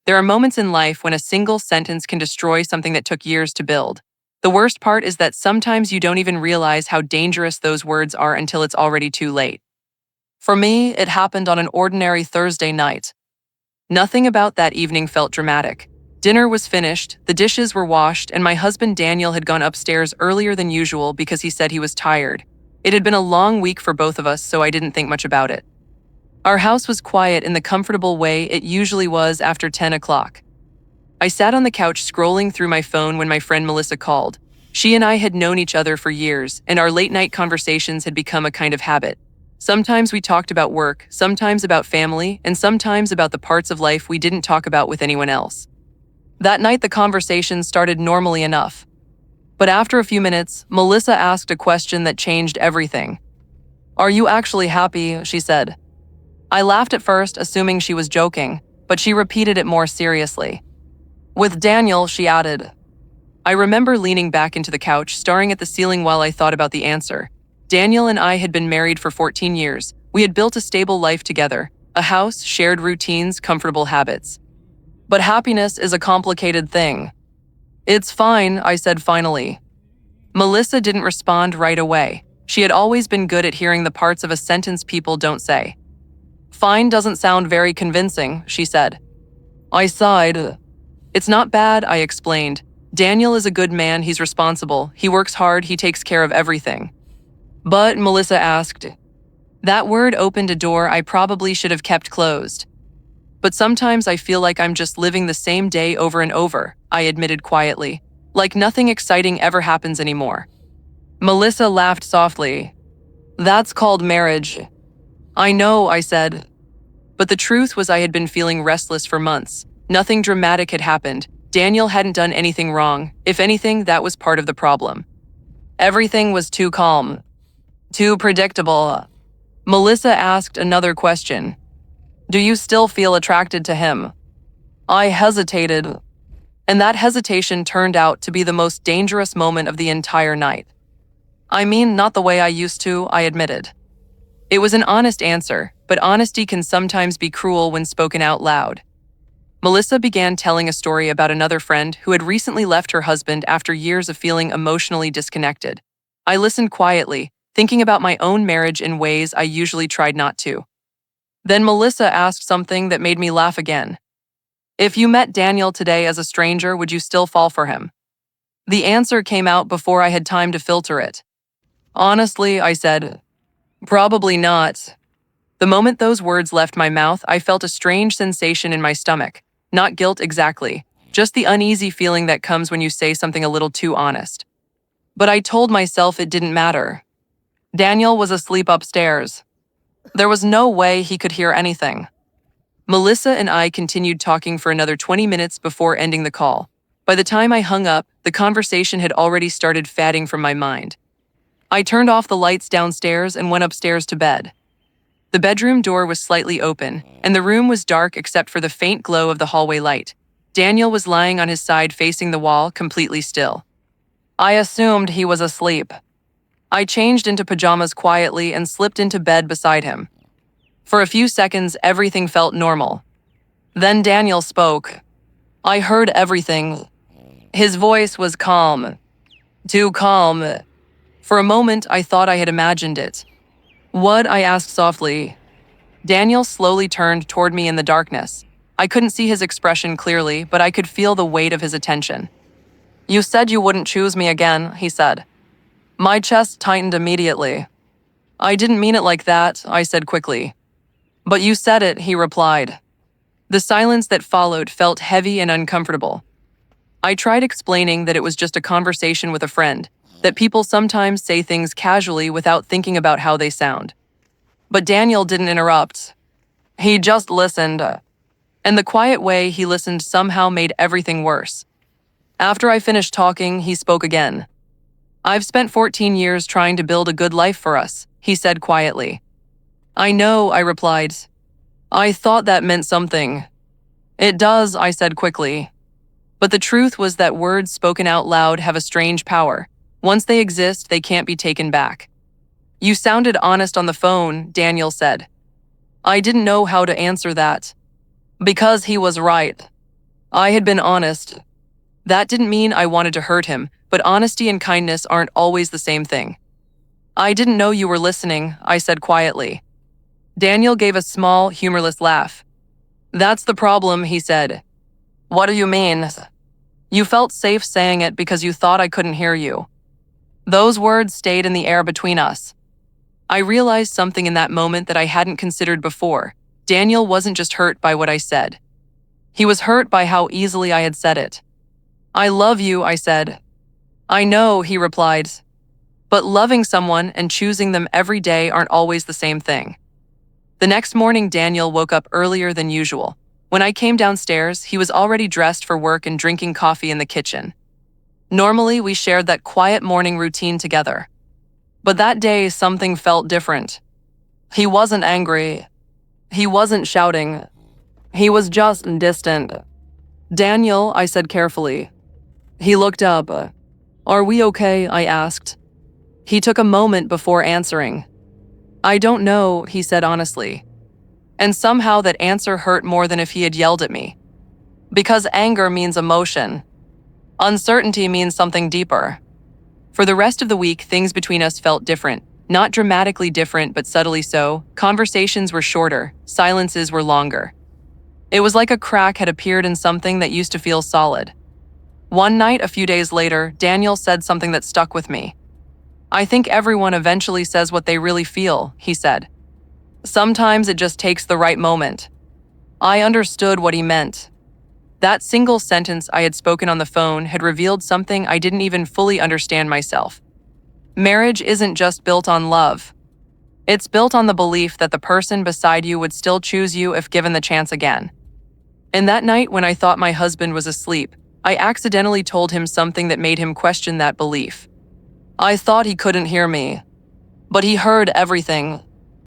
There are moments in life when a single sentence can destroy something that took years to build. The worst part is that sometimes you don't even realize how dangerous those words are until it's already too late. For me, it happened on an ordinary Thursday night. Nothing about that evening felt dramatic. Dinner was finished, the dishes were washed, and my husband Daniel had gone upstairs earlier than usual because he said he was tired. It had been a long week for both of us, so I didn't think much about it. Our house was quiet in the comfortable way it usually was after 10 o'clock. I sat on the couch scrolling through my phone when my friend Melissa called. She and I had known each other for years, and our late-night conversations had become a kind of habit. Sometimes we talked about work, sometimes about family, and sometimes about the parts of life we didn't talk about with anyone else. That night, the conversation started normally enough. But after a few minutes, Melissa asked a question that changed everything. "Are you actually happy?" she said. I laughed at first, assuming she was joking, but she repeated it more seriously. "With Daniel," she added. I remember leaning back into the couch, staring at the ceiling while I thought about the answer. Daniel and I had been married for 14 years. We had built a stable life together, a house, shared routines, comfortable habits. But happiness is a complicated thing. "It's fine," I said finally. Melissa didn't respond right away. She had always been good at hearing the parts of a sentence people don't say. "Fine doesn't sound very convincing," she said. I sighed. "It's not bad," I explained. "Daniel is a good man, he's responsible, he works hard, he takes care of everything." "But," Melissa asked. That word opened a door I probably should have kept closed. "But sometimes I feel like I'm just living the same day over and over," I admitted quietly, "like nothing exciting ever happens anymore." Melissa laughed softly. "That's called marriage." "I know," I said. But the truth was I had been feeling restless for months. Nothing dramatic had happened. Daniel hadn't done anything wrong. If anything, that was part of the problem. Everything was too calm, too predictable. Melissa asked another question. "Do you still feel attracted to him?" I hesitated, and that hesitation turned out to be the most dangerous moment of the entire night. "I mean, not the way I used to," I admitted. It was an honest answer, but honesty can sometimes be cruel when spoken out loud. Melissa began telling a story about another friend who had recently left her husband after years of feeling emotionally disconnected. I listened quietly, thinking about my own marriage in ways I usually tried not to. Then Melissa asked something that made me laugh again. "If you met Daniel today as a stranger, would you still fall for him?" The answer came out before I had time to filter it. "Honestly," I said, "probably not." The moment those words left my mouth, I felt a strange sensation in my stomach. Not guilt exactly, just the uneasy feeling that comes when you say something a little too honest. But I told myself it didn't matter. Daniel was asleep upstairs. There was no way he could hear anything. Melissa and I continued talking for another 20 minutes before ending the call. By the time I hung up, the conversation had already started fading from my mind. I turned off the lights downstairs and went upstairs to bed. The bedroom door was slightly open, and the room was dark except for the faint glow of the hallway light. Daniel was lying on his side facing the wall, completely still. I assumed he was asleep. I changed into pajamas quietly and slipped into bed beside him. For a few seconds, everything felt normal. Then Daniel spoke. I heard everything. His voice was calm. Too calm. For a moment, I thought I had imagined it. "What?" I asked softly. Daniel slowly turned toward me in the darkness. I couldn't see his expression clearly, but I could feel the weight of his attention. "You said you wouldn't choose me again," he said. My chest tightened immediately. "I didn't mean it like that," I said quickly. "But you said it," he replied. The silence that followed felt heavy and uncomfortable. I tried explaining that it was just a conversation with a friend, that people sometimes say things casually without thinking about how they sound. But Daniel didn't interrupt. He just listened, and the quiet way he listened somehow made everything worse. After I finished talking, he spoke again. "I've spent 14 years trying to build a good life for us," he said quietly. "I know," I replied. "I thought that meant something." "It does," I said quickly. But the truth was that words spoken out loud have a strange power. Once they exist, they can't be taken back. "You sounded honest on the phone," Daniel said. I didn't know how to answer that. Because he was right. I had been honest. That didn't mean I wanted to hurt him, but honesty and kindness aren't always the same thing. I didn't know you were listening, I said quietly. Daniel gave a small, humorless laugh. That's the problem, he said. What do you mean? You felt safe saying it because you thought I couldn't hear you. Those words stayed in the air between us. I realized something in that moment that I hadn't considered before. Daniel wasn't just hurt by what I said. He was hurt by how easily I had said it. I love you, I said. I know, he replied. But loving someone and choosing them every day aren't always the same thing. The next morning, Daniel woke up earlier than usual. When I came downstairs, he was already dressed for work and drinking coffee in the kitchen. Normally, we shared that quiet morning routine together. But that day, something felt different. He wasn't angry. He wasn't shouting. He was just distant. Daniel, I said carefully. He looked up. Are we okay? I asked. He took a moment before answering. I don't know, he said honestly. And somehow that answer hurt more than if he had yelled at me. Because anger means emotion. Uncertainty means something deeper. For the rest of the week, things between us felt different. Not dramatically different, but subtly so. Conversations were shorter, silences were longer. It was like a crack had appeared in something that used to feel solid. One night, a few days later, Daniel said something that stuck with me. I think everyone eventually says what they really feel, he said. Sometimes it just takes the right moment. I understood what he meant. That single sentence I had spoken on the phone had revealed something I didn't even fully understand myself. Marriage isn't just built on love. It's built on the belief that the person beside you would still choose you if given the chance again. And that night when I thought my husband was asleep, I accidentally told him something that made him question that belief. I thought he couldn't hear me, but he heard everything.